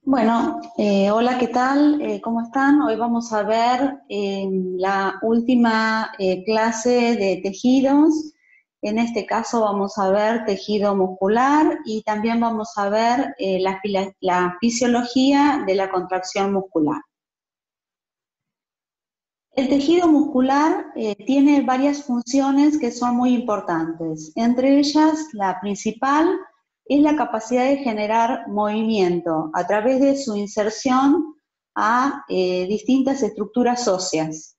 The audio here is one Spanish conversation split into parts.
Bueno, hola, ¿qué tal? ¿Cómo están? Hoy vamos a ver la última clase de tejidos. En este caso vamos a ver tejido muscular y también vamos a ver la fisiología de la contracción muscular. El tejido muscular tiene varias funciones que son muy importantes. Entre ellas, la principal es la capacidad de generar movimiento a través de su inserción a distintas estructuras óseas.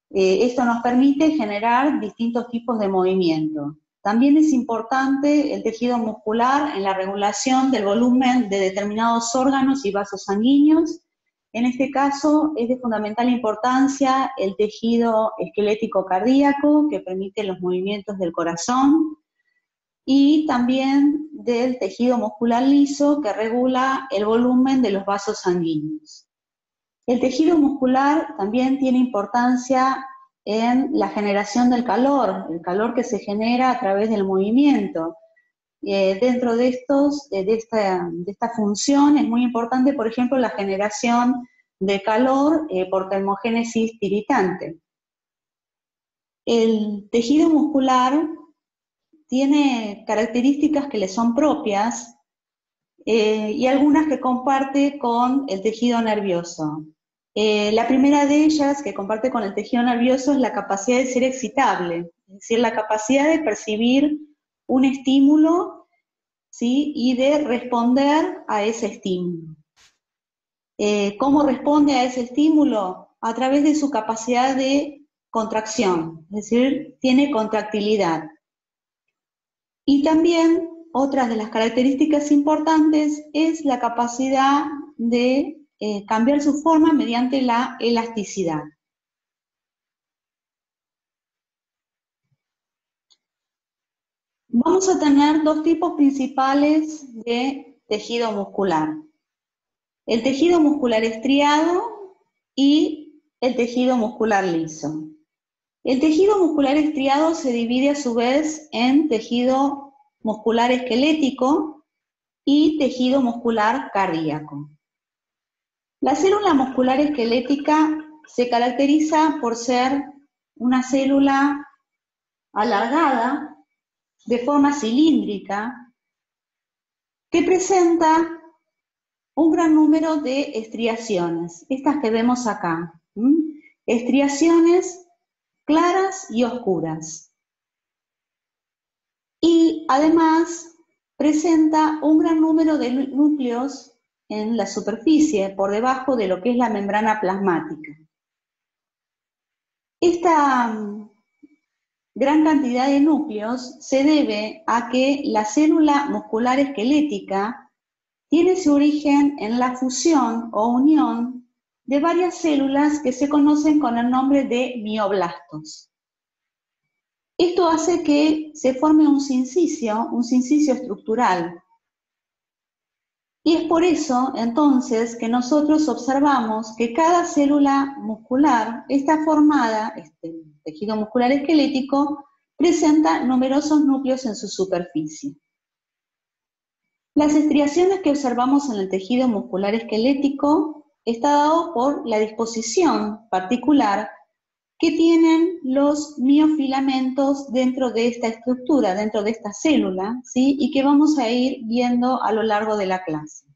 Esto nos permite generar distintos tipos de movimiento. También es importante el tejido muscular en la regulación del volumen de determinados órganos y vasos sanguíneos. En este caso es de fundamental importancia el tejido esquelético cardíaco, que permite los movimientos del corazón, y también del tejido muscular liso, que regula el volumen de los vasos sanguíneos. El tejido muscular también tiene importancia en la generación del calor, el calor que se genera a través del movimiento. Dentro de esta función es muy importante, por ejemplo, la generación de calor por termogénesis tiritante. El tejido muscular tiene características que le son propias y algunas que comparte con el tejido nervioso. La primera de ellas, que comparte con el tejido nervioso, es la capacidad de ser excitable, es decir, la capacidad de percibir un estímulo, ¿sí?, y de responder a ese estímulo. ¿Cómo responde a ese estímulo? A través de su capacidad de contracción, es decir, tiene contractilidad. Y también otra de las características importantes es la capacidad de cambiar su forma mediante la elasticidad. Vamos a tener dos tipos principales de tejido muscular: el tejido muscular estriado y el tejido muscular liso. El tejido muscular estriado se divide a su vez en tejido muscular esquelético y tejido muscular cardíaco. La célula muscular esquelética se caracteriza por ser una célula alargada, de forma cilíndrica, que presenta un gran número de estriaciones, estas que vemos acá, estriaciones claras y oscuras. Y además presenta un gran número de núcleos en la superficie, por debajo de lo que es la membrana plasmática. Esta gran cantidad de núcleos se debe a que la célula muscular esquelética tiene su origen en la fusión o unión de varias células que se conocen con el nombre de mioblastos. Esto hace que se forme un sincicio estructural. Y es por eso, entonces, que nosotros observamos que cada célula muscular está formada, este tejido muscular esquelético, presenta numerosos núcleos en su superficie. Las estriaciones que observamos en el tejido muscular esquelético está dado por la disposición particular que tienen los miofilamentos dentro de esta estructura, dentro de esta célula, ¿sí?, y que vamos a ir viendo a lo largo de la clase.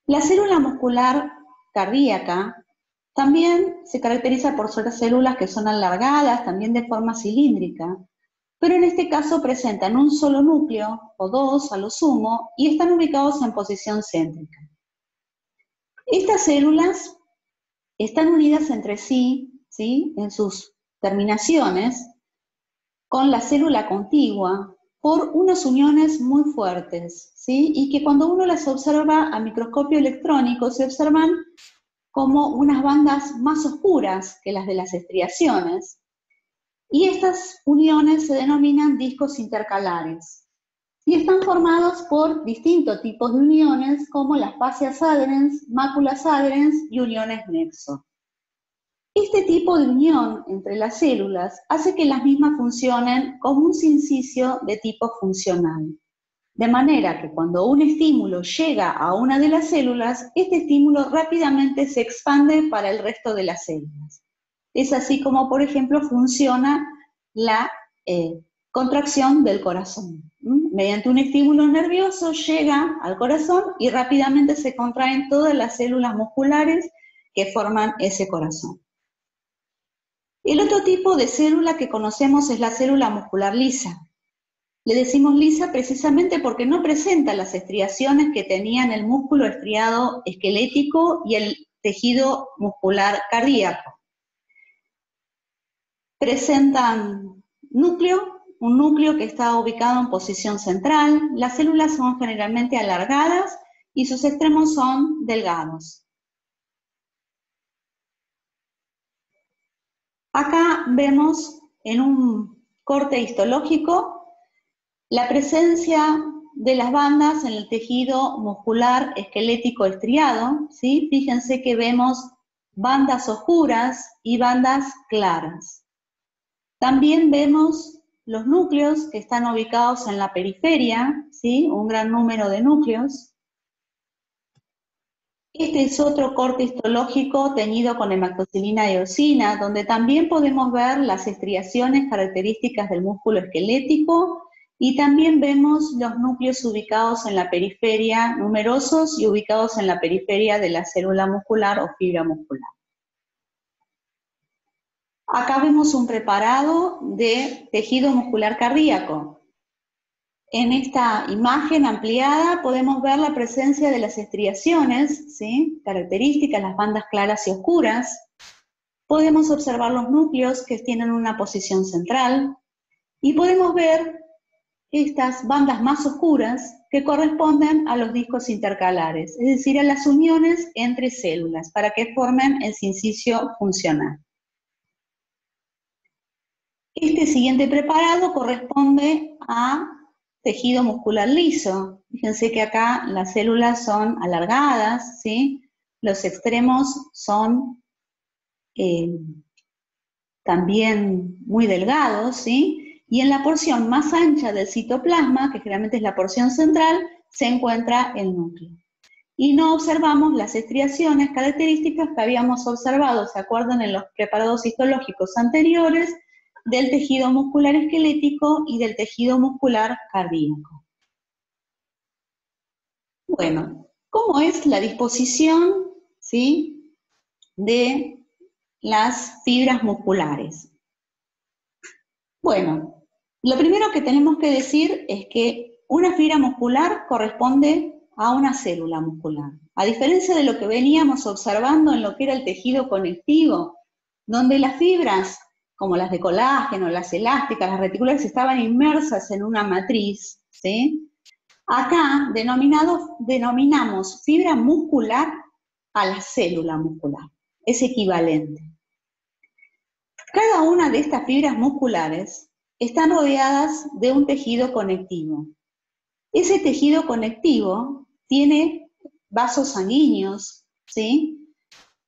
La célula muscular cardíaca también se caracteriza por ser células que son alargadas, también de forma cilíndrica, pero en este caso presentan un solo núcleo, o dos a lo sumo, y están ubicados en posición céntrica. Estas células están unidas entre sí, ¿sí?, en sus terminaciones, con la célula contigua, por unas uniones muy fuertes, ¿sí?, y que cuando uno las observa a microscopio electrónico se observan como unas bandas más oscuras que las de las estriaciones, y estas uniones se denominan discos intercalares, y están formados por distintos tipos de uniones como las fascias adherens, máculas adherens y uniones nexo. Este tipo de unión entre las células hace que las mismas funcionen como un sincicio de tipo funcional. De manera que cuando un estímulo llega a una de las células, este estímulo rápidamente se expande para el resto de las células. Es así como, por ejemplo, funciona la contracción del corazón. Mediante un estímulo nervioso llega al corazón y rápidamente se contraen todas las células musculares que forman ese corazón. El otro tipo de célula que conocemos es la célula muscular lisa. Le decimos lisa precisamente porque no presenta las estriaciones que tenían el músculo estriado esquelético y el tejido muscular cardíaco. Presentan un núcleo que está ubicado en posición central. Las células son generalmente alargadas y sus extremos son delgados. Acá vemos en un corte histológico la presencia de las bandas en el tejido muscular esquelético estriado, ¿sí? Fíjense que vemos bandas oscuras y bandas claras. También vemos los núcleos que están ubicados en la periferia, ¿sí? Un gran número de núcleos. Este es otro corte histológico teñido con hematoxilina y eosina, donde también podemos ver las estriaciones características del músculo esquelético y también vemos los núcleos ubicados en la periferia, numerosos y ubicados en la periferia de la célula muscular o fibra muscular. Acá vemos un preparado de tejido muscular cardíaco. En esta imagen ampliada podemos ver la presencia de las estriaciones, ¿sí? Características, las bandas claras y oscuras. Podemos observar los núcleos que tienen una posición central y podemos ver estas bandas más oscuras que corresponden a los discos intercalares, es decir, a las uniones entre células para que formen el sincicio funcional. Este siguiente preparado corresponde a tejido muscular liso. Fíjense que acá las células son alargadas, ¿sí? Los extremos son también muy delgados, ¿sí? Y en la porción más ancha del citoplasma, que generalmente es la porción central, se encuentra el núcleo. Y no observamos las estriaciones características que habíamos observado, ¿se acuerdan? En los preparados histológicos anteriores, del tejido muscular esquelético y del tejido muscular cardíaco. Bueno, ¿cómo es la disposición, ¿sí? De las fibras musculares? Bueno, lo primero que tenemos que decir es que una fibra muscular corresponde a una célula muscular. A diferencia de lo que veníamos observando en lo que era el tejido conectivo, donde las fibras, como las de colágeno, las elásticas, las reticulares, estaban inmersas en una matriz, ¿sí? Acá denominamos fibra muscular a la célula muscular. Es equivalente. Cada una de estas fibras musculares están rodeadas de un tejido conectivo. Ese tejido conectivo tiene vasos sanguíneos, ¿sí?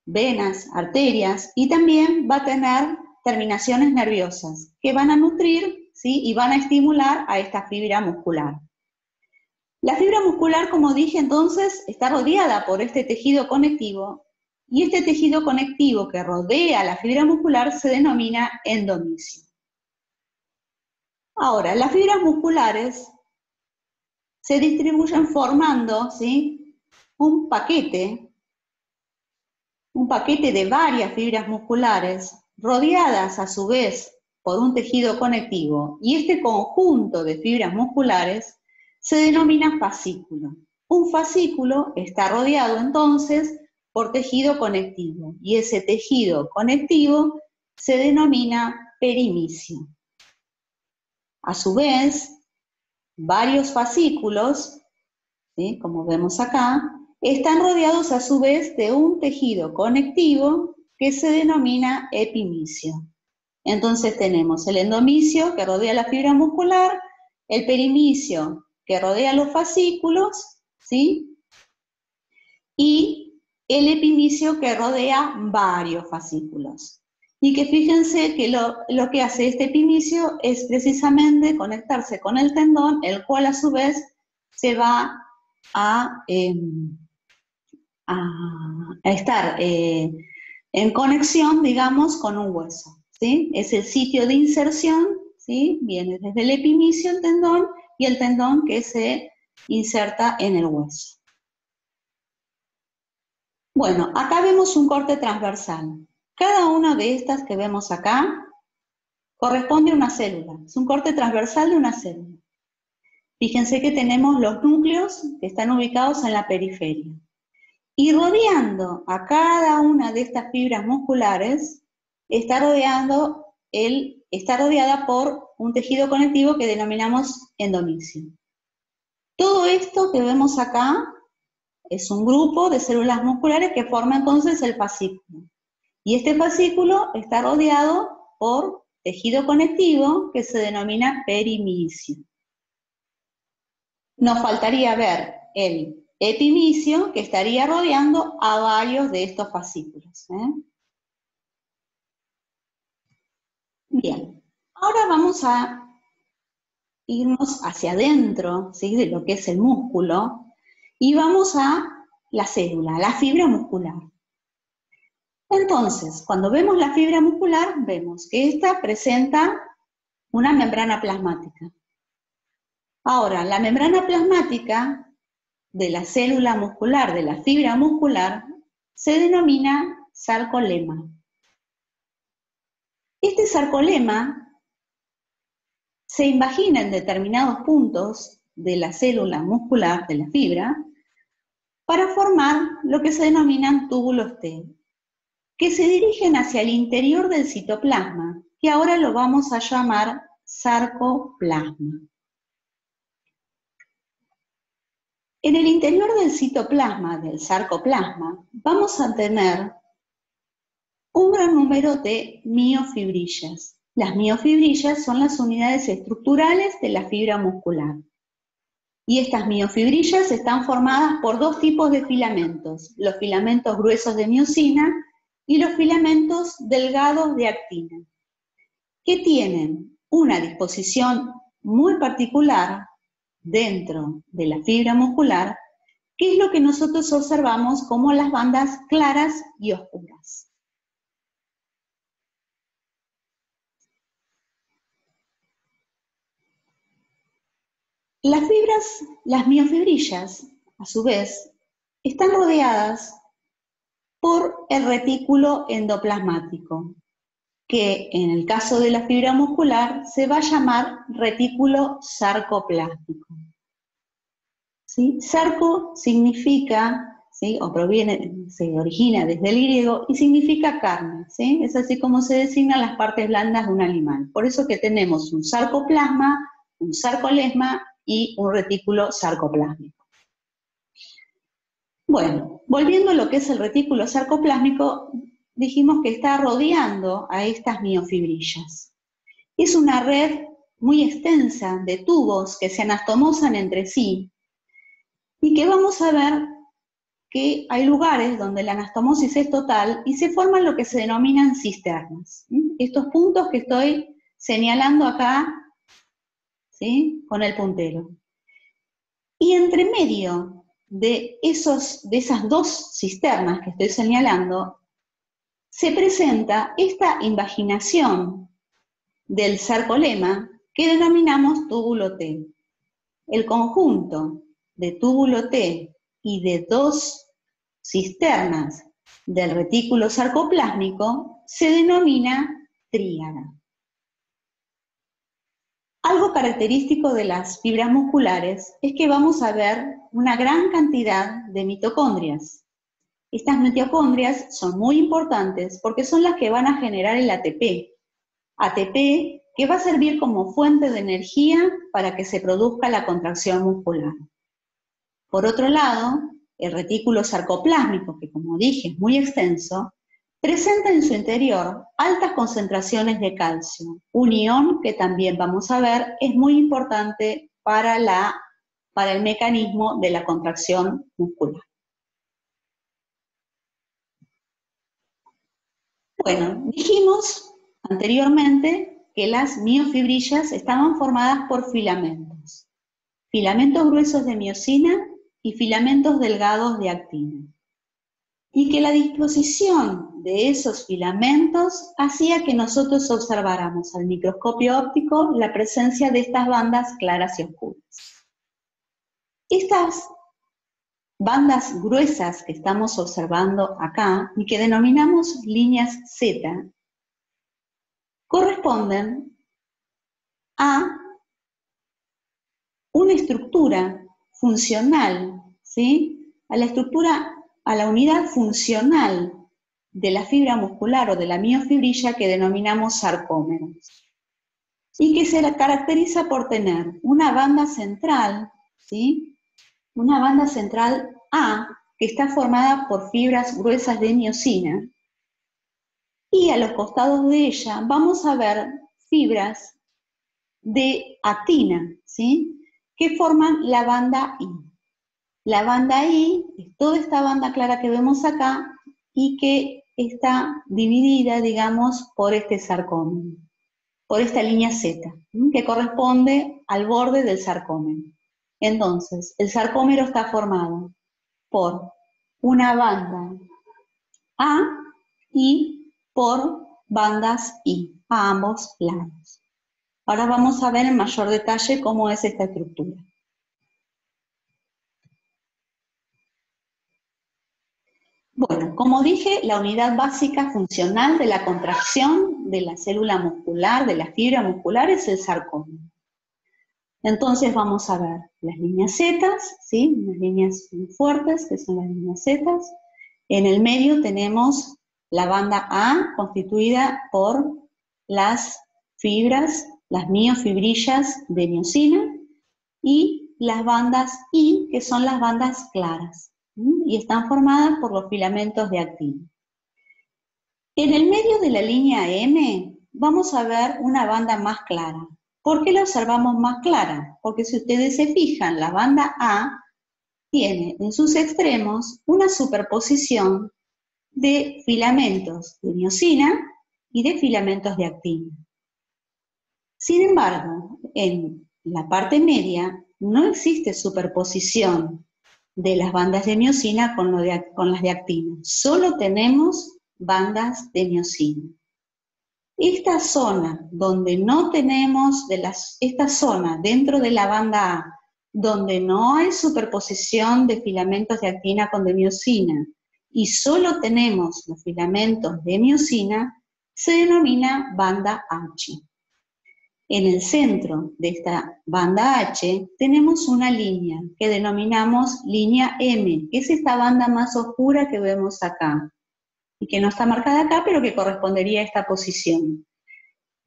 Venas, arterias, y también va a tener terminaciones nerviosas que van a nutrir, ¿sí? Y van a estimular a esta fibra muscular. La fibra muscular, como dije entonces, está rodeada por este tejido conectivo, y este tejido conectivo que rodea la fibra muscular se denomina endomisio. Ahora, las fibras musculares se distribuyen formando, ¿sí? un paquete de varias fibras musculares rodeadas a su vez por un tejido conectivo, y este conjunto de fibras musculares se denomina fascículo. Un fascículo está rodeado entonces por tejido conectivo, y ese tejido conectivo se denomina perimisio. A su vez, varios fascículos, ¿sí? Como vemos acá, están rodeados a su vez de un tejido conectivo que se denomina epimisio. Entonces tenemos el endomisio que rodea la fibra muscular, el perimisio que rodea los fascículos, ¿sí? Y el epimisio que rodea varios fascículos. Y que fíjense que lo que hace este epimisio es precisamente conectarse con el tendón, el cual a su vez se va a estar en conexión, digamos, con un hueso, ¿sí? Es el sitio de inserción, ¿sí? Viene desde el epimicio el tendón y el tendón que se inserta en el hueso. Bueno, acá vemos un corte transversal. Cada una de estas que vemos acá corresponde a una célula. Es un corte transversal de una célula. Fíjense que tenemos los núcleos que están ubicados en la periferia. Y rodeando a cada una de estas fibras musculares, está rodeada por un tejido conectivo que denominamos endomisio. Todo esto que vemos acá es un grupo de células musculares que forma entonces el fascículo. Y este fascículo está rodeado por tejido conectivo que se denomina perimicio. Nos faltaría ver el epimicio que estaría rodeando a varios de estos fascículos. Bien, ahora vamos a irnos hacia adentro, ¿sí?, de lo que es el músculo, y vamos a la célula, la fibra muscular. Entonces, cuando vemos la fibra muscular, vemos que esta presenta una membrana plasmática. Ahora, la membrana plasmática de la célula muscular, de la fibra muscular, se denomina sarcolema. Este sarcolema se invagina en determinados puntos de la célula muscular, de la fibra, para formar lo que se denominan túbulos T, que se dirigen hacia el interior del citoplasma, que ahora lo vamos a llamar sarcoplasma. En el interior del citoplasma, del sarcoplasma, vamos a tener un gran número de miofibrillas. Las miofibrillas son las unidades estructurales de la fibra muscular. Y estas miofibrillas están formadas por dos tipos de filamentos, los filamentos gruesos de miosina y los filamentos delgados de actina, que tienen una disposición muy particular dentro de la fibra muscular, que es lo que nosotros observamos como las bandas claras y oscuras. Las miofibrillas, a su vez, están rodeadas por el retículo endoplasmático, que en el caso de la fibra muscular se va a llamar retículo sarcoplásmico. ¿Sí? Sarco significa, ¿sí?, o se origina desde el griego y significa carne, ¿sí? Es así como se designan las partes blandas de un animal. Por eso que tenemos un sarcoplasma, un sarcolesma y un retículo sarcoplásmico. Bueno, volviendo a lo que es el retículo sarcoplásmico, dijimos que está rodeando a estas miofibrillas. Es una red muy extensa de tubos que se anastomosan entre sí y que vamos a ver que hay lugares donde la anastomosis es total y se forman lo que se denominan cisternas. Estos puntos que estoy señalando acá, ¿sí?, con el puntero. Y entre medio de esas dos cisternas que estoy señalando, se presenta esta invaginación del sarcolema que denominamos túbulo T. El conjunto de túbulo T y de dos cisternas del retículo sarcoplásmico se denomina tríada. Algo característico de las fibras musculares es que vamos a ver una gran cantidad de mitocondrias. Estas mitocondrias son muy importantes porque son las que van a generar el ATP. ATP que va a servir como fuente de energía para que se produzca la contracción muscular. Por otro lado, el retículo sarcoplásmico, que como dije es muy extenso, presenta en su interior altas concentraciones de calcio, un ion que también vamos a ver es muy importante para el mecanismo de la contracción muscular. Bueno, dijimos anteriormente que las miofibrillas estaban formadas por filamentos. filamentos gruesos de miosina y filamentos delgados de actina. Y que la disposición de esos filamentos hacía que nosotros observáramos al microscopio óptico la presencia de estas bandas claras y oscuras. Estas bandas gruesas que estamos observando acá y que denominamos líneas Z, corresponden a una estructura funcional, ¿sí? A la unidad funcional de la fibra muscular o de la miofibrilla que denominamos sarcómeros, y que se caracteriza por tener una banda central, ¿sí? Una banda central A, que está formada por fibras gruesas de miosina, y a los costados de ella vamos a ver fibras de actina, ¿sí? Que forman la banda I. La banda I es toda esta banda clara que vemos acá y que está dividida, digamos, por este sarcómero, por esta línea Z, que corresponde al borde del sarcómero. Entonces, el sarcómero está formado por una banda A y por bandas I, a ambos lados. Ahora vamos a ver en mayor detalle cómo es esta estructura. Bueno, como dije, la unidad básica funcional de la contracción de la célula muscular, de la fibra muscular, es el sarcómero. Entonces vamos a ver las líneas Z, ¿sí? Unas líneas muy fuertes, que son las líneas Z. En el medio tenemos la banda A, constituida por las fibras, las miofibrillas de miosina, y las bandas I, que son las bandas claras, y están formadas por los filamentos de actina. En el medio de la línea M vamos a ver una banda más clara. ¿Por qué la observamos más clara? Porque si ustedes se fijan, la banda A tiene en sus extremos una superposición de filamentos de miosina y de filamentos de actina. Sin embargo, en la parte media no existe superposición de las bandas de miosina con las de actina. Solo tenemos bandas de miosina. Esta zona donde no tenemos, esta zona dentro de la banda A, donde no hay superposición de filamentos de actina con de miosina, y solo tenemos los filamentos de miosina, se denomina banda H. En el centro de esta banda H tenemos una línea que denominamos línea M, que es esta banda más oscura que vemos acá, y que no está marcada acá, pero que correspondería a esta posición.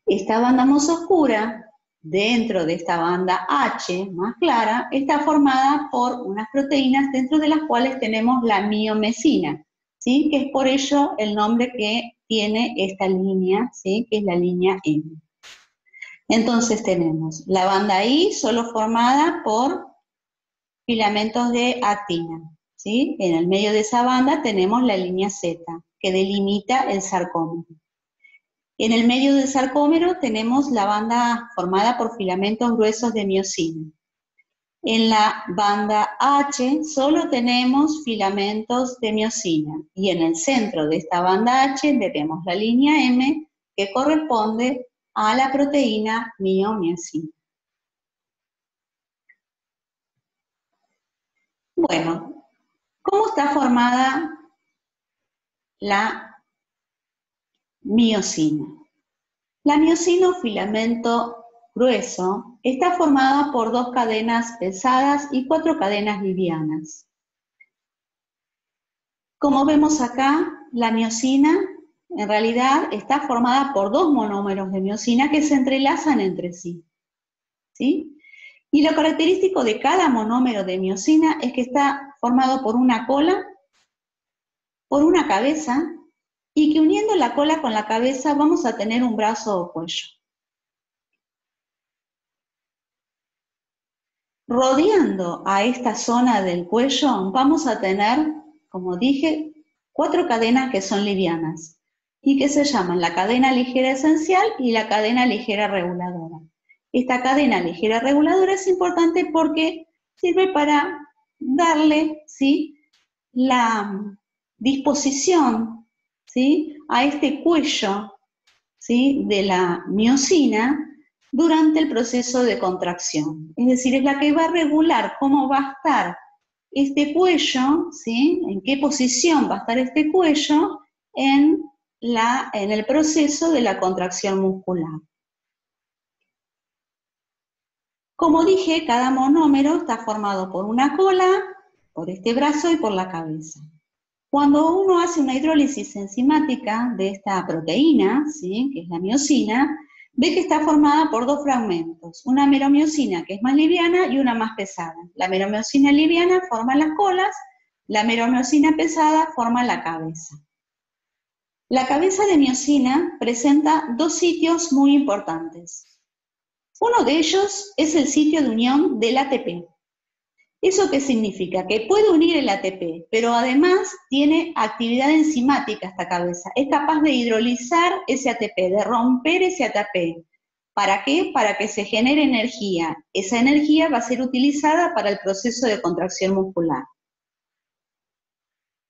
Esta banda más oscura, dentro de esta banda H más clara, está formada por unas proteínas dentro de las cuales tenemos la miomesina, ¿sí? Que es por ello el nombre que tiene esta línea, ¿sí? Que es la línea M. Entonces tenemos la banda I solo formada por filamentos de actina, ¿sí? En el medio de esa banda tenemos la línea Z, que delimita el sarcómero. En el medio del sarcómero tenemos la banda formada por filamentos gruesos de miosina. En la banda H solo tenemos filamentos de miosina, y en el centro de esta banda H tenemos la línea M, que corresponde a la proteína miomiosina. Bueno, ¿cómo está formada la miosina? La miosina o filamento grueso está formada por 2 cadenas pesadas y 4 cadenas livianas. Como vemos acá, la miosina en realidad está formada por 2 monómeros de miosina que se entrelazan entre sí, ¿sí? Y lo característico de cada monómero de miosina es que está formado por una cola, por una cabeza, y que uniendo la cola con la cabeza vamos a tener un brazo o cuello. Rodeando a esta zona del cuello vamos a tener, como dije, 4 cadenas que son livianas y que se llaman la cadena ligera esencial y la cadena ligera reguladora. Esta cadena ligera reguladora es importante porque sirve para darle, ¿sí?, la disposición, ¿sí?, a este cuello, ¿sí?, de la miosina durante el proceso de contracción. Es decir, es la que va a regular cómo va a estar este cuello, ¿sí?, en qué posición va a estar este cuello en el proceso de la contracción muscular. Como dije, cada monómero está formado por una cola, por este brazo y por la cabeza. Cuando uno hace una hidrólisis enzimática de esta proteína, ¿sí?, que es la miosina, ve que está formada por dos fragmentos, una meromiosina que es más liviana y una más pesada. La meromiosina liviana forma las colas, la meromiosina pesada forma la cabeza. La cabeza de miosina presenta dos sitios muy importantes. Uno de ellos es el sitio de unión del ATP. ¿Eso qué significa? Que puede unir el ATP, pero además tiene actividad enzimática esta cabeza. Es capaz de hidrolizar ese ATP, de romper ese ATP. ¿Para qué? Para que se genere energía. Esa energía va a ser utilizada para el proceso de contracción muscular.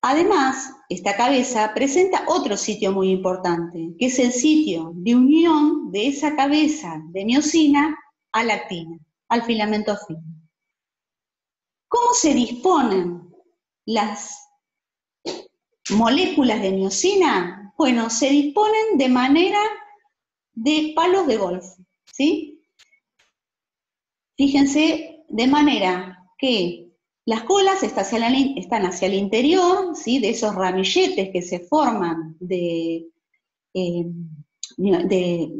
Además, esta cabeza presenta otro sitio muy importante, que es el sitio de unión de esa cabeza de miosina a la actina, al filamento fino. ¿Cómo se disponen las moléculas de miosina? Bueno, se disponen de manera de palos de golf, ¿sí? Fíjense, de manera que las colas están hacia el interior, ¿sí?, de esos ramilletes que se forman de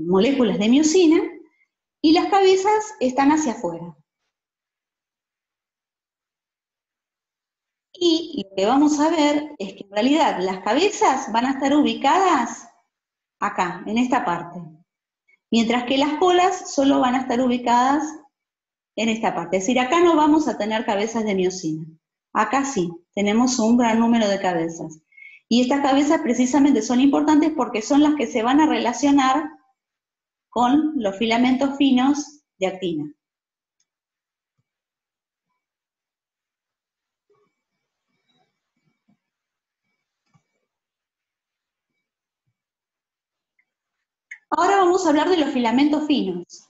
moléculas de miosina, y las cabezas están hacia afuera. Y lo que vamos a ver es que en realidad las cabezas van a estar ubicadas acá, en esta parte, mientras que las colas solo van a estar ubicadas en esta parte. Es decir, acá no vamos a tener cabezas de miosina. Acá sí, tenemos un gran número de cabezas. Y estas cabezas precisamente son importantes porque son las que se van a relacionar con los filamentos finos de actina. Ahora vamos a hablar de los filamentos finos.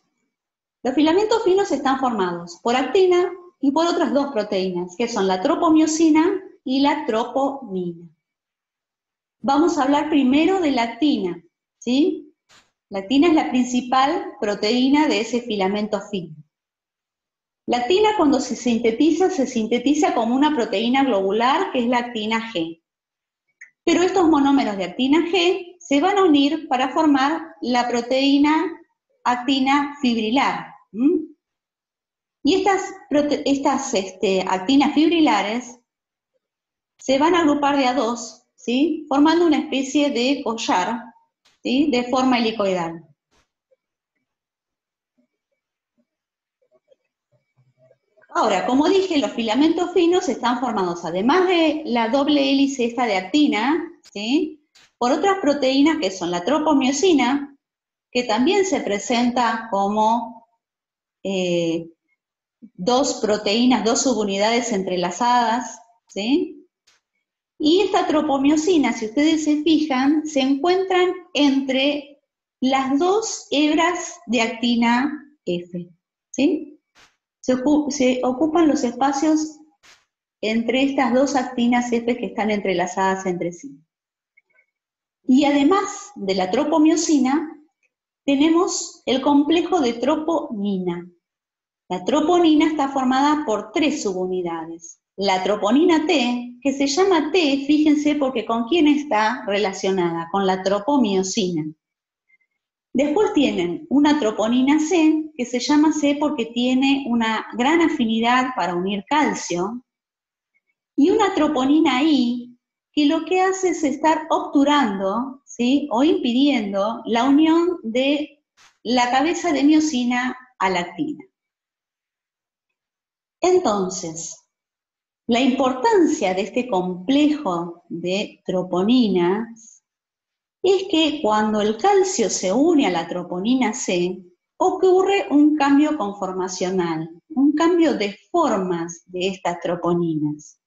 Los filamentos finos están formados por actina y por otras dos proteínas, que son la tropomiosina y la troponina. Vamos a hablar primero de la actina, ¿sí? La actina es la principal proteína de ese filamento fino. La actina, cuando se sintetiza como una proteína globular, que es la actina G. Pero estos monómeros de actina G se van a unir para formar la proteína actina fibrilar. Y estas actinas fibrilares se van a agrupar de a dos, ¿sí?, formando una especie de collar, ¿sí?, de forma helicoidal. Ahora, como dije, los filamentos finos están formados, además de la doble hélice esta de actina, ¿sí?, por otras proteínas que son la tropomiosina, que también se presenta como dos proteínas, dos subunidades entrelazadas, ¿sí? Y esta tropomiosina, si ustedes se fijan, se encuentran entre las dos hebras de actina F, ¿sí? Se ocupan los espacios entre estas dos actinas F que están entrelazadas entre sí. Y además de la tropomiosina, tenemos el complejo de troponina. La troponina está formada por tres subunidades. La troponina T, que se llama T, fíjense porque ¿con quién está relacionada? Con la tropomiosina. Después tienen una troponina C, que se llama C porque tiene una gran afinidad para unir calcio, y una troponina I, que lo que hace es estar obturando, ¿sí?, o impidiendo la unión de la cabeza de miosina a la actina. Entonces, la importancia de este complejo de troponinas es que cuando el calcio se une a la troponina C, ocurre un cambio conformacional, un cambio de formas de estas troponinas.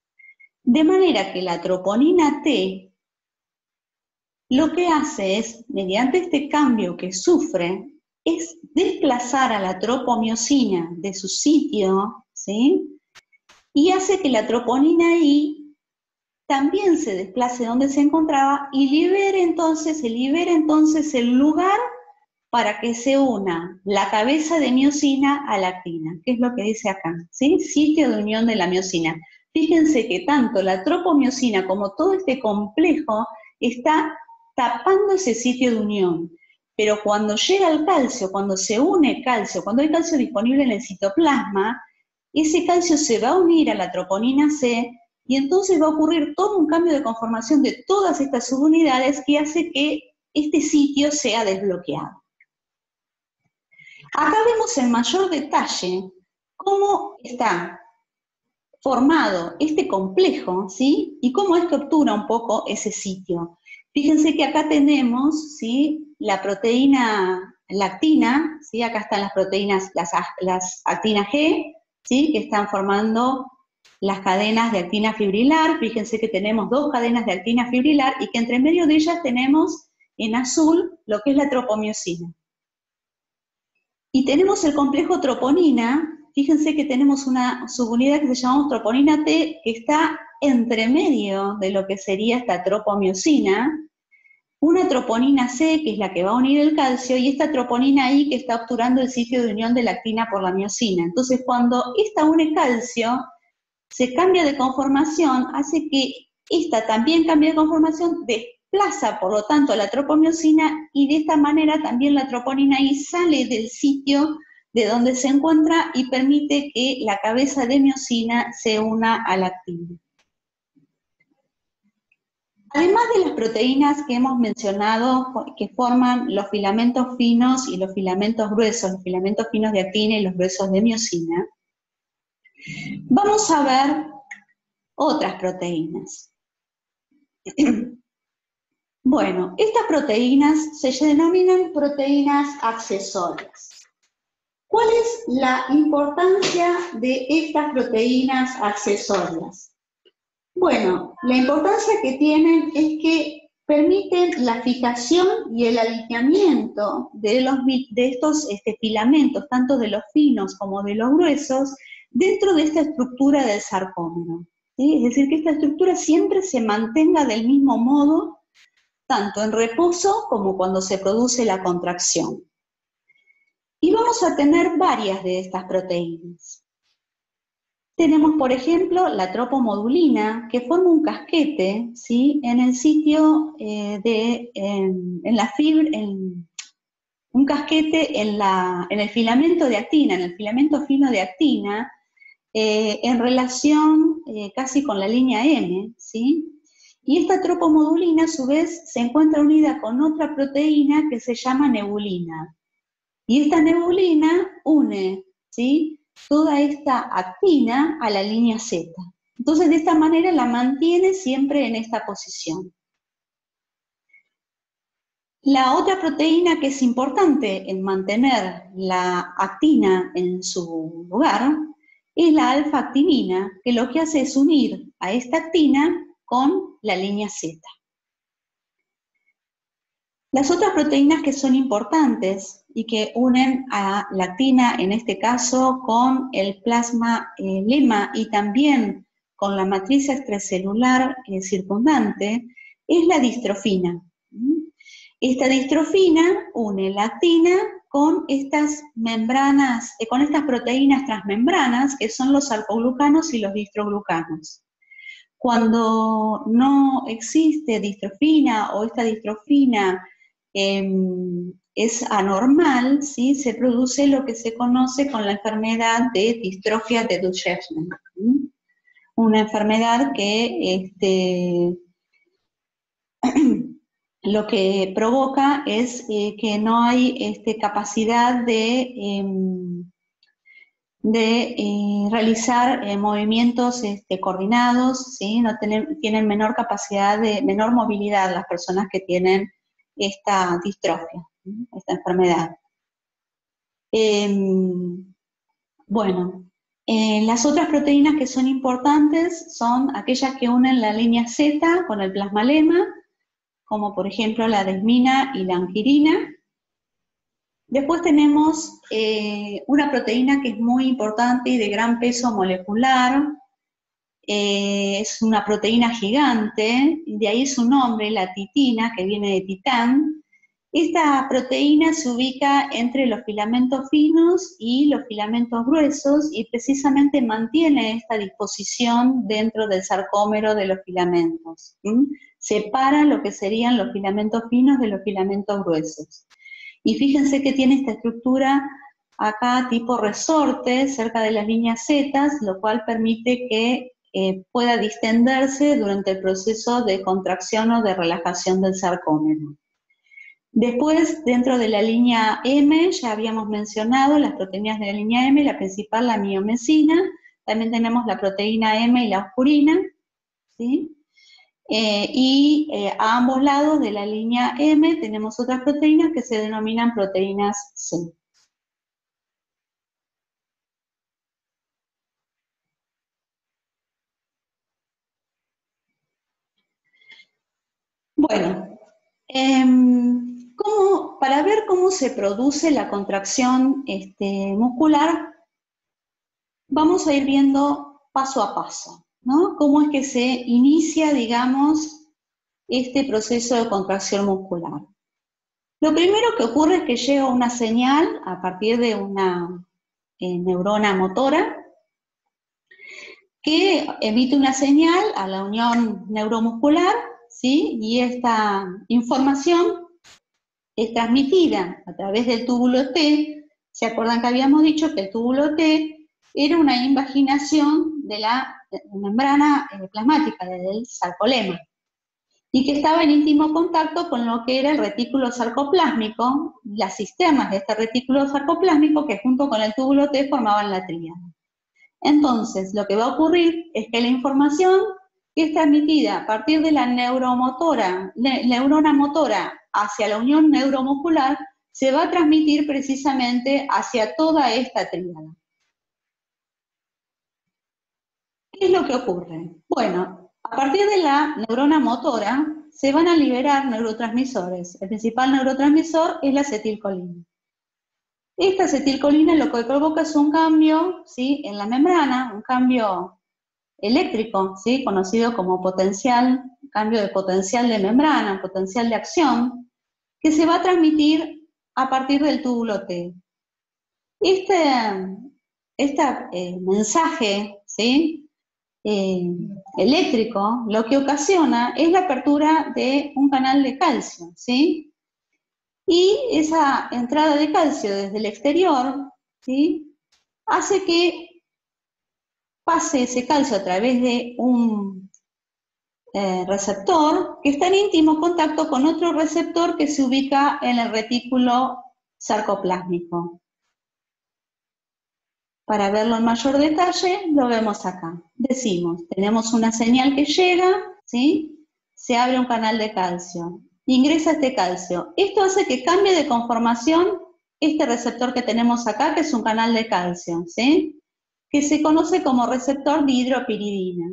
De manera que la troponina T lo que hace es, mediante este cambio que sufre, es desplazar a la tropomiosina de su sitio, ¿sí? Y hace que la troponina I también se desplace donde se encontraba y libere entonces el lugar para que se una la cabeza de miosina a la actina, que es lo que dice acá, ¿sí? Sitio de unión de la miosina. Fíjense que tanto la tropomiosina como todo este complejo está tapando ese sitio de unión. Pero cuando llega el calcio, cuando se une calcio, cuando hay calcio disponible en el citoplasma, ese calcio se va a unir a la troponina C y entonces va a ocurrir todo un cambio de conformación de todas estas subunidades que hace que este sitio sea desbloqueado. Acá vemos en mayor detalle cómo está formado este complejo, ¿sí? Y cómo es que obtura un poco ese sitio. Fíjense que acá tenemos, ¿sí?, la proteína lactina, ¿sí? Acá están las proteínas, las actinas G, ¿sí?, que están formando las cadenas de actina fibrilar. Fíjense que tenemos dos cadenas de actina fibrilar y que entre medio de ellas tenemos en azul lo que es la tropomiosina. Y tenemos el complejo troponina. Fíjense que tenemos una subunidad que se llama troponina T, que está entre medio de lo que sería esta tropomiosina, una troponina C, que es la que va a unir el calcio, y esta troponina I, que está obturando el sitio de unión de la actina por la miosina. Entonces, cuando esta une calcio, se cambia de conformación, hace que esta también cambie de conformación, desplaza, por lo tanto, la tropomiosina, y de esta manera también la troponina I sale del sitio de donde se encuentra y permite que la cabeza de miosina se una a la actina. Además de las proteínas que hemos mencionado, que forman los filamentos finos y los filamentos gruesos, los filamentos finos de actina y los gruesos de miosina, vamos a ver otras proteínas. Bueno, estas proteínas se denominan proteínas accesorias. ¿Cuál es la importancia de estas proteínas accesorias? Bueno, la importancia que tienen es que permiten la fijación y el alineamiento de estos filamentos, tanto de los finos como de los gruesos, dentro de esta estructura del sarcómero, ¿sí? Es decir, que esta estructura siempre se mantenga del mismo modo, tanto en reposo como cuando se produce la contracción. Y vamos a tener varias de estas proteínas. Tenemos, por ejemplo, la tropomodulina, que forma un casquete, ¿sí?, en el sitio un casquete en el filamento de actina, en el filamento fino de actina, en relación casi con la línea M, ¿sí? Y esta tropomodulina, a su vez, se encuentra unida con otra proteína que se llama nebulina. Y esta nebulina une, ¿sí?, toda esta actina a la línea Z. Entonces, de esta manera la mantiene siempre en esta posición. La otra proteína que es importante en mantener la actina en su lugar es la alfa-actinina, que lo que hace es unir a esta actina con la línea Z. Las otras proteínas que son importantes y que unen a la actina, en este caso, con el plasma lema y también con la matriz extracelular circundante, es la distrofina. Esta distrofina une la actina con estas membranas, con estas proteínas transmembranas, que son los sarcoglucanos y los distroglucanos. Cuando no existe distrofina o esta distrofina es anormal, ¿sí?, se produce lo que se conoce con la enfermedad de distrofia de Duchenne, ¿sí? Una enfermedad que lo que provoca es que no hay capacidad de realizar movimientos coordinados, ¿sí? No tienen menor capacidad menor movilidad las personas que tienen esta distrofia, esta enfermedad. Bueno, las otras proteínas que son importantes son aquellas que unen la línea Z con el plasmalema, como por ejemplo la desmina y la anquirina. Después tenemos una proteína que es muy importante y de gran peso molecular, es una proteína gigante, de ahí su nombre, la titina, que viene de titán. Esta proteína se ubica entre los filamentos finos y los filamentos gruesos y precisamente mantiene esta disposición dentro del sarcómero de los filamentos. Separa lo que serían los filamentos finos de los filamentos gruesos. Y fíjense que tiene esta estructura acá tipo resorte cerca de las líneas Z, lo cual permite que pueda distenderse durante el proceso de contracción o de relajación del sarcómero. Después, dentro de la línea M, ya habíamos mencionado las proteínas de la línea M, la principal, la miomesina, también tenemos la proteína M y la oscurina, ¿sí? A ambos lados de la línea M tenemos otras proteínas que se denominan proteínas C. Bueno, para ver cómo se produce la contracción muscular, vamos a ir viendo paso a paso, ¿no? Cómo es que se inicia, digamos, este proceso de contracción muscular. Lo primero que ocurre es que llega una señal a partir de una neurona motora que emite una señal a la unión neuromuscular, ¿sí? Y esta información es transmitida a través del túbulo T. ¿Se acuerdan que habíamos dicho que el túbulo T era una invaginación de la membrana plasmática, del sarcolema, y que estaba en íntimo contacto con lo que era el retículo sarcoplásmico, las cisternas de este retículo sarcoplásmico que junto con el túbulo T formaban la tríada. Entonces, lo que va a ocurrir es que la información que es transmitida a partir de la neurona motora hacia la unión neuromuscular se va a transmitir precisamente hacia toda esta tríada. ¿Qué es lo que ocurre? Bueno, a partir de la neurona motora se van a liberar neurotransmisores. El principal neurotransmisor es la acetilcolina. Esta acetilcolina lo que provoca es un cambio, ¿sí?, en la membrana, un cambio eléctrico, ¿sí?, conocido como potencial, cambio de potencial de membrana, potencial de acción, que se va a transmitir a partir del túbulo T. Este mensaje, ¿sí?, eléctrico, lo que ocasiona es la apertura de un canal de calcio, ¿sí? Y esa entrada de calcio desde el exterior, ¿sí?, hace que pase ese calcio a través de un receptor que está en íntimo contacto con otro receptor que se ubica en el retículo sarcoplásmico. Para verlo en mayor detalle, lo vemos acá. Decimos, tenemos una señal que llega, ¿sí?, se abre un canal de calcio, ingresa este calcio. Esto hace que cambie de conformación este receptor que tenemos acá, que es un canal de calcio, ¿sí?, que se conoce como receptor de hidropiridina.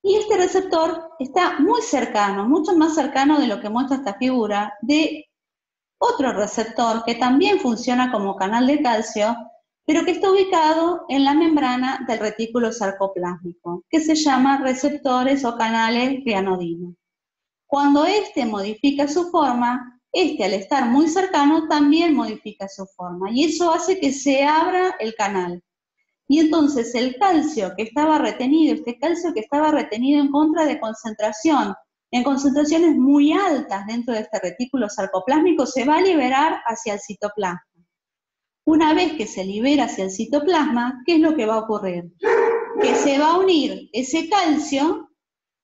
Y este receptor está muy cercano, mucho más cercano de lo que muestra esta figura, de otro receptor que también funciona como canal de calcio, pero que está ubicado en la membrana del retículo sarcoplásmico, que se llama receptores o canales de anodina. Cuando este modifica su forma, este al estar muy cercano también modifica su forma, y eso hace que se abra el canal. Y entonces el calcio que estaba retenido, este calcio que estaba retenido en contra de concentración, en concentraciones muy altas dentro de este retículo sarcoplásmico, se va a liberar hacia el citoplasma. Una vez que se libera hacia el citoplasma, ¿qué es lo que va a ocurrir? Que se va a unir ese calcio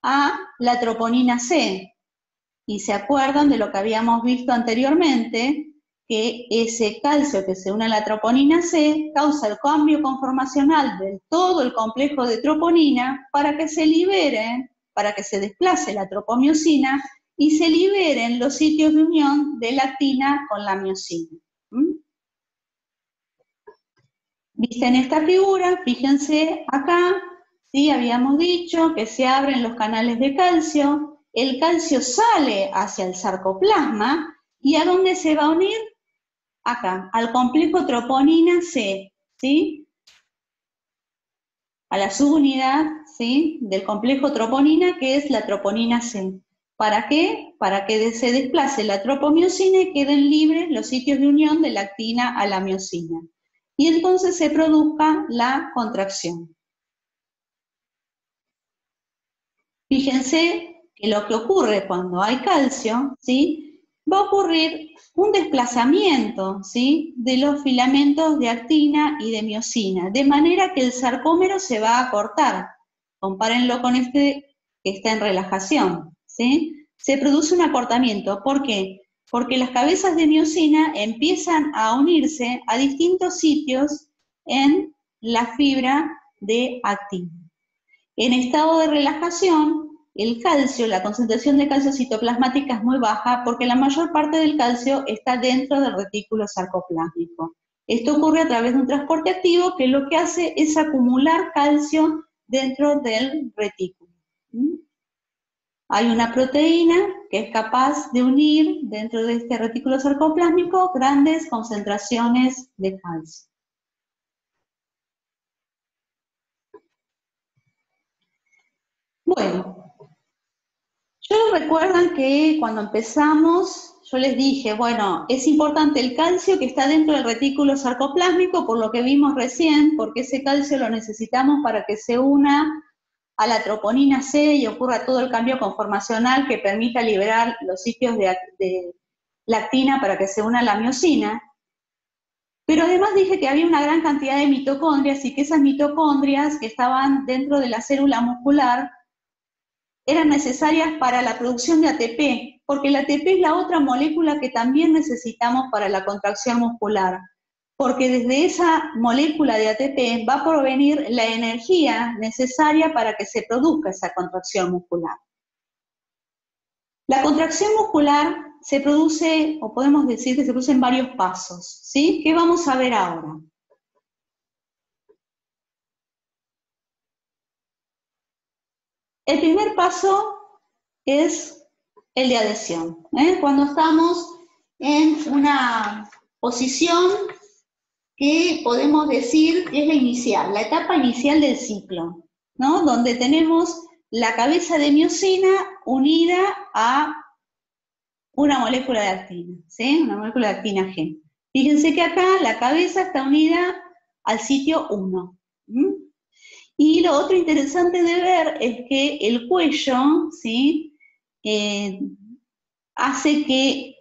a la troponina C. Y se acuerdan de lo que habíamos visto anteriormente, que ese calcio que se une a la troponina C causa el cambio conformacional de todo el complejo de troponina para que se libere, para que se desplace la tropomiosina y se liberen los sitios de unión de la actina con la miosina. Viste en esta figura, fíjense acá, ¿sí? Habíamos dicho que se abren los canales de calcio, el calcio sale hacia el sarcoplasma, ¿y a dónde se va a unir? Acá, al complejo troponina C, ¿sí? A la subunidad, ¿sí? Del complejo troponina, que es la troponina C. ¿Para qué? Para que se desplace la tropomiosina y queden libres los sitios de unión de la actina a la miosina. Y entonces se produzca la contracción. Fíjense que lo que ocurre cuando hay calcio, ¿sí? Va a ocurrir un desplazamiento, ¿sí? De los filamentos de actina y de miosina, de manera que el sarcómero se va a cortar. Compárenlo con este que está en relajación, ¿sí? Se produce un acortamiento. ¿Por qué? Porque las cabezas de miosina empiezan a unirse a distintos sitios en la fibra de actina. En estado de relajación, el calcio, la concentración de calcio citoplasmática es muy baja porque la mayor parte del calcio está dentro del retículo sarcoplásmico. Esto ocurre a través de un transporte activo que lo que hace es acumular calcio dentro del retículo. Hay una proteína que es capaz de unir dentro de este retículo sarcoplásmico grandes concentraciones de calcio. Bueno, recuerdan que cuando empezamos yo les dije, bueno, es importante el calcio que está dentro del retículo sarcoplásmico, por lo que vimos recién, porque ese calcio lo necesitamos para que se una a la troponina C y ocurra todo el cambio conformacional que permita liberar los sitios de lactina para que se una a la miosina. Pero además dije que había una gran cantidad de mitocondrias y que esas mitocondrias que estaban dentro de la célula muscular eran necesarias para la producción de ATP, porque el ATP es la otra molécula que también necesitamos para la contracción muscular, porque desde esa molécula de ATP va a provenir la energía necesaria para que se produzca esa contracción muscular. La contracción muscular se produce, o podemos decir que se produce en varios pasos, ¿sí? ¿Qué vamos a ver ahora? El primer paso es el de adhesión. Cuando estamos en una posición que podemos decir que es la inicial, la etapa inicial del ciclo, ¿no? Donde tenemos la cabeza de miosina unida a una molécula de actina, ¿sí? Una molécula de actina G. Fíjense que acá la cabeza está unida al sitio 1. Y lo otro interesante de ver es que el cuello, ¿sí? Hace que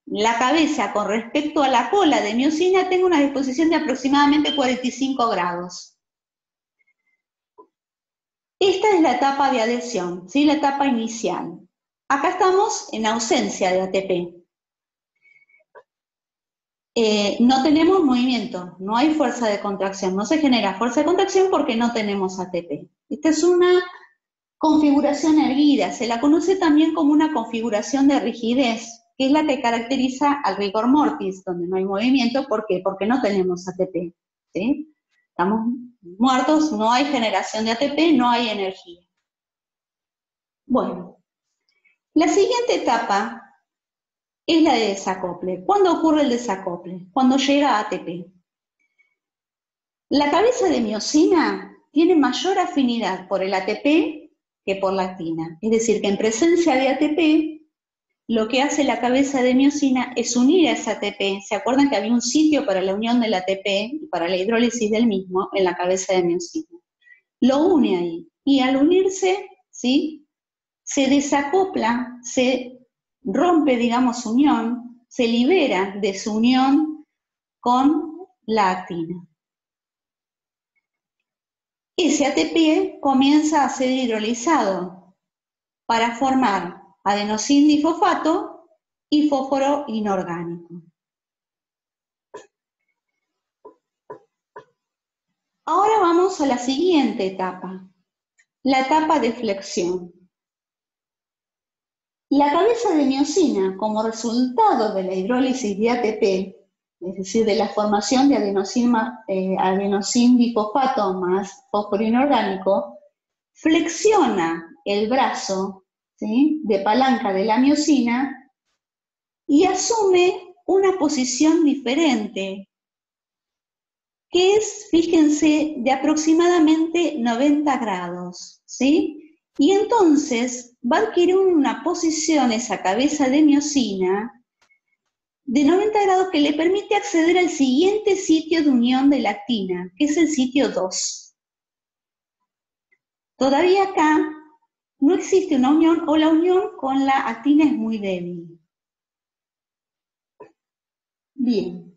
la cabeza con respecto a la cola de miosina tenga una disposición de aproximadamente 45 grados. Esta es la etapa de adhesión, ¿sí? La etapa inicial. Acá estamos en ausencia de ATP. No tenemos movimiento, no hay fuerza de contracción, no se genera fuerza de contracción porque no tenemos ATP. Esta es una configuración erguida, se la conoce también como una configuración de rigidez, que es la que caracteriza al rigor mortis, donde no hay movimiento. ¿Por qué? Porque no tenemos ATP, ¿sí? Estamos muertos, no hay generación de ATP, no hay energía. Bueno, la siguiente etapa es la de desacople. ¿Cuándo ocurre el desacople? Cuando llega a ATP. La cabeza de miosina tiene mayor afinidad por el ATP que por la actina. Es decir, que en presencia de ATP, lo que hace la cabeza de miosina es unir a ese ATP. ¿Se acuerdan que había un sitio para la unión del ATP y para la hidrólisis del mismo en la cabeza de miosina? Lo une ahí. Y al unirse, ¿sí? Se desacopla, se rompe, digamos, su unión, se libera de su unión con la actina. Ese ATP comienza a ser hidrolizado para formar adenosindifosfato y fósforo inorgánico. Ahora vamos a la siguiente etapa, la etapa de flexión. La cabeza de miosina, como resultado de la hidrólisis de ATP, es decir, de la formación de adenosín difosfato más fósforo inorgánico, flexiona el brazo, ¿sí?, de palanca de la miosina y asume una posición diferente, que es, fíjense, de aproximadamente 90 grados, ¿sí? Y entonces va a adquirir una posición, esa cabeza de miosina, de 90 grados que le permite acceder al siguiente sitio de unión de la actina, que es el sitio 2. Todavía acá no existe una unión o la unión con la actina es muy débil. Bien.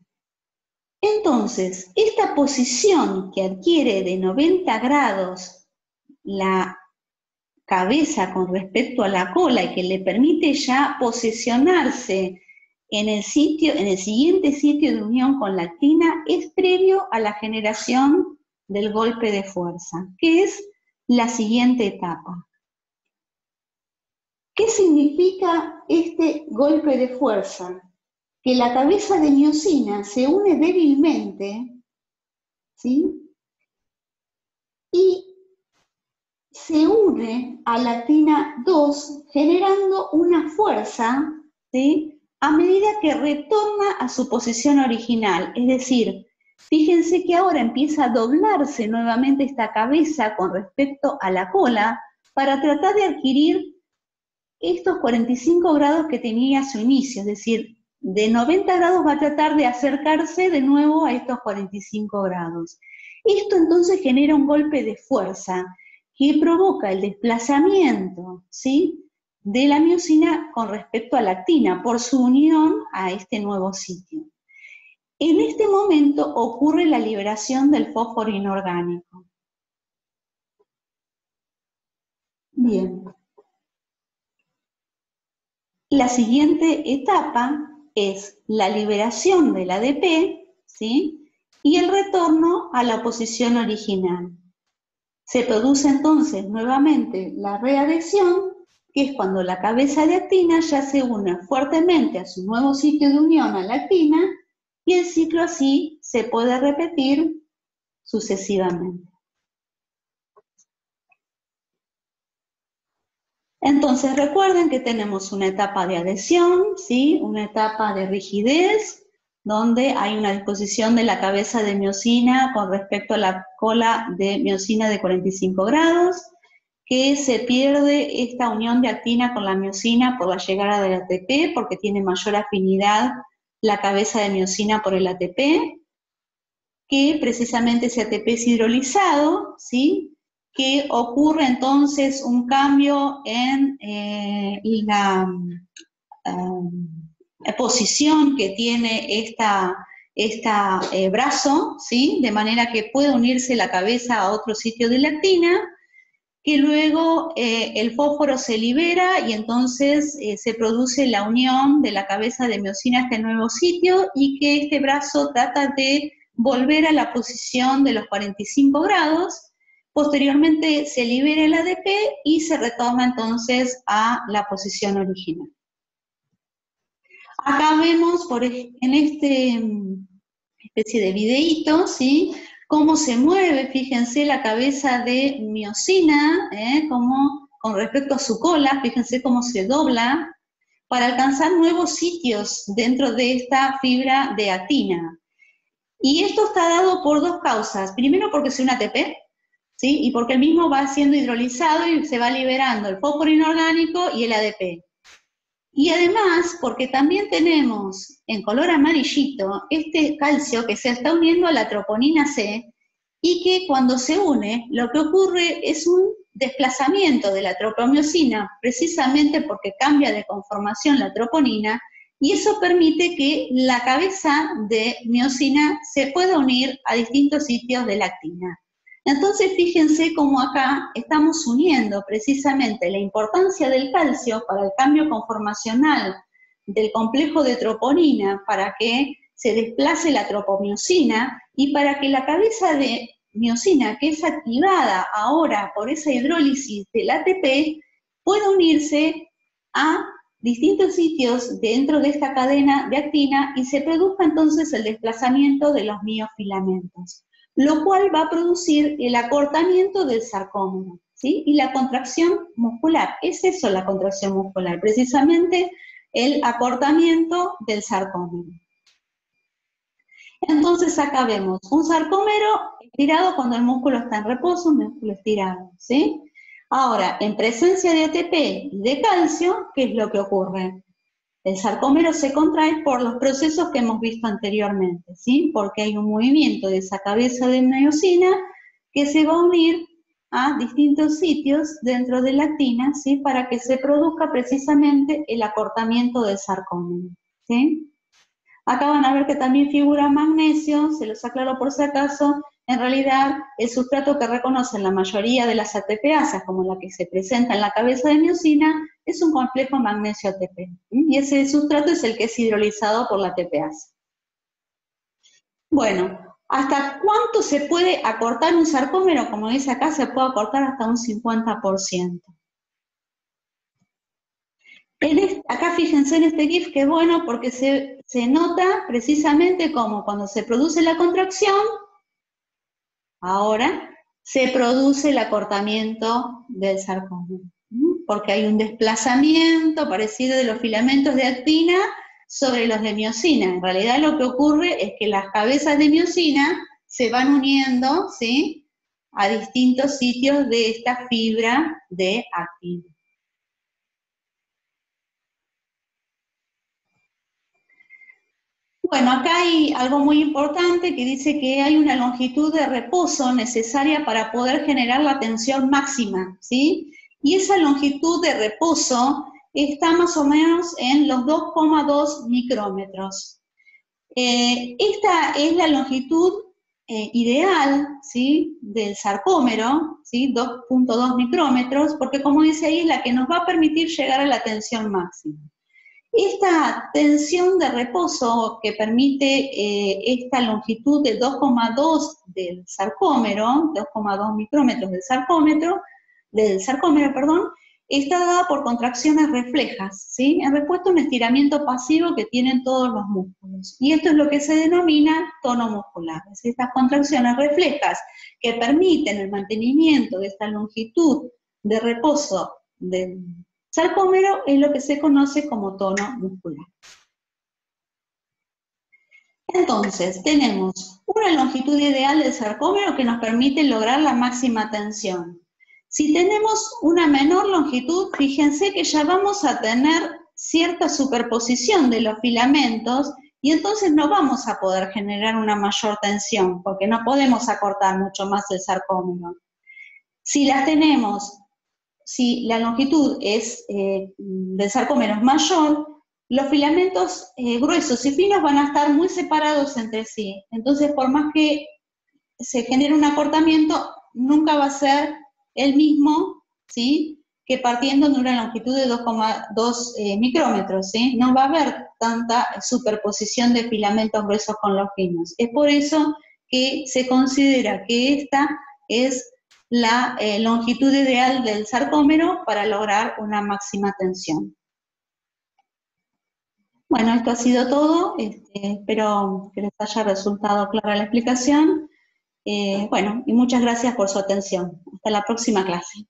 Entonces, esta posición que adquiere de 90 grados la cabeza con respecto a la cola y que le permite ya posicionarse en el siguiente sitio de unión con la actina, es previo a la generación del golpe de fuerza, que es la siguiente etapa. ¿Qué significa este golpe de fuerza? Que la cabeza de miosina se une débilmente, ¿sí?, y se une a la actina 2 generando una fuerza, ¿sí?, a medida que retorna a su posición original. Es decir, fíjense que ahora empieza a doblarse nuevamente esta cabeza con respecto a la cola para tratar de adquirir estos 45 grados que tenía a su inicio, es decir, de 90 grados va a tratar de acercarse de nuevo a estos 45 grados. Esto entonces genera un golpe de fuerza que provoca el desplazamiento, ¿sí?, de la miosina con respecto a la actina por su unión a este nuevo sitio. En este momento ocurre la liberación del fósforo inorgánico. Bien. La siguiente etapa es la liberación del ADP, ¿sí?, y el retorno a la posición original. Se produce entonces nuevamente la readhesión, que es cuando la cabeza de actina ya se une fuertemente a su nuevo sitio de unión a la actina, y el ciclo así se puede repetir sucesivamente. Entonces recuerden que tenemos una etapa de adhesión, ¿sí?, una etapa de rigidez, donde hay una disposición de la cabeza de miosina con respecto a la cola de miosina de 45 grados, que se pierde esta unión de actina con la miosina por la llegada del ATP, porque tiene mayor afinidad la cabeza de miosina por el ATP, que precisamente ese ATP es hidrolizado, ¿sí?, que ocurre entonces un cambio en la posición que tiene brazo, ¿sí?, de manera que puede unirse la cabeza a otro sitio de la actina, que luego el fósforo se libera y entonces se produce la unión de la cabeza de miosina a este nuevo sitio y que este brazo trata de volver a la posición de los 45 grados. Posteriormente se libera el ADP y se retoma entonces a la posición original. Acá vemos en este especie de videíto, ¿sí?, cómo se mueve, fíjense, la cabeza de miosina, como con respecto a su cola, fíjense cómo se dobla para alcanzar nuevos sitios dentro de esta fibra de actina. Y esto está dado por dos causas. Primero, porque es un ATP, ¿sí?, y porque el mismo va siendo hidrolizado y se va liberando el fósforo inorgánico y el ADP. Y además, porque también tenemos en color amarillito este calcio que se está uniendo a la troponina C y que cuando se une, lo que ocurre es un desplazamiento de la tropomiosina, precisamente porque cambia de conformación la troponina, y eso permite que la cabeza de miosina se pueda unir a distintos sitios de la actina. Entonces, fíjense cómo acá estamos uniendo precisamente la importancia del calcio para el cambio conformacional del complejo de troponina para que se desplace la tropomiosina y para que la cabeza de miosina, que es activada ahora por esa hidrólisis del ATP, pueda unirse a distintos sitios dentro de esta cadena de actina y se produzca entonces el desplazamiento de los miofilamentos, lo cual va a producir el acortamiento del sarcómero, ¿sí? Y la contracción muscular. Es eso la contracción muscular, precisamente el acortamiento del sarcómero. Entonces acá vemos un sarcómero estirado cuando el músculo está en reposo, un músculo estirado, ¿sí? Ahora, en presencia de ATP y de calcio, ¿qué es lo que ocurre? El sarcómero se contrae por los procesos que hemos visto anteriormente, ¿sí? Porque hay un movimiento de esa cabeza de miosina que se va a unir a distintos sitios dentro de la actina, ¿sí? Para que se produzca precisamente el acortamiento del sarcómero, ¿sí? Acá van a ver que también figura magnesio, se los aclaro por si acaso, en realidad el sustrato que reconocen la mayoría de las ATPasas, como la que se presenta en la cabeza de miosina, es un complejo magnesio-ATP, y ese sustrato es el que es hidrolizado por la ATPasa. Bueno, ¿hasta cuánto se puede acortar un sarcómero? Como dice acá, se puede acortar hasta un 50%. Acá fíjense en este GIF que es bueno porque se nota precisamente como cuando se produce la contracción, ahora se produce el acortamiento del sarcómero, porque hay un desplazamiento parecido de los filamentos de actina sobre los de miosina. En realidad lo que ocurre es que las cabezas de miosina se van uniendo, ¿sí?, a distintos sitios de esta fibra de actina. Bueno, acá hay algo muy importante que dice que hay una longitud de reposo necesaria para poder generar la tensión máxima, ¿sí? Y esa longitud de reposo está más o menos en los 2,2 micrómetros. Esta es la longitud ideal, ¿sí?, del sarcómero, ¿sí?, 2,2 micrómetros, porque como dice ahí, es la que nos va a permitir llegar a la tensión máxima. Esta tensión de reposo que permite esta longitud de 2,2 del sarcómero, 2,2 micrómetros del sarcómero, perdón, está dada por contracciones reflejas, ¿sí?, en respuesta a un estiramiento pasivo que tienen todos los músculos. Y esto es lo que se denomina tono muscular, es decir, estas contracciones reflejas que permiten el mantenimiento de esta longitud de reposo del sarcómero es lo que se conoce como tono muscular. Entonces, tenemos una longitud ideal del sarcómero que nos permite lograr la máxima tensión. Si tenemos una menor longitud, fíjense que ya vamos a tener cierta superposición de los filamentos y entonces no vamos a poder generar una mayor tensión, porque no podemos acortar mucho más el sarcómero. Si las tenemos, si la longitud del sarcómero es mayor, los filamentos gruesos y finos van a estar muy separados entre sí. Entonces, por más que se genere un acortamiento, nunca va a ser el mismo, ¿sí?, que partiendo de una longitud de 2,2 micrómetros, ¿sí? No va a haber tanta superposición de filamentos gruesos con los finos. Es por eso que se considera que esta es la longitud ideal del sarcómero para lograr una máxima tensión. Bueno, esto ha sido todo. Espero que les haya resultado clara la explicación. Bueno, y muchas gracias por su atención. Hasta la próxima clase.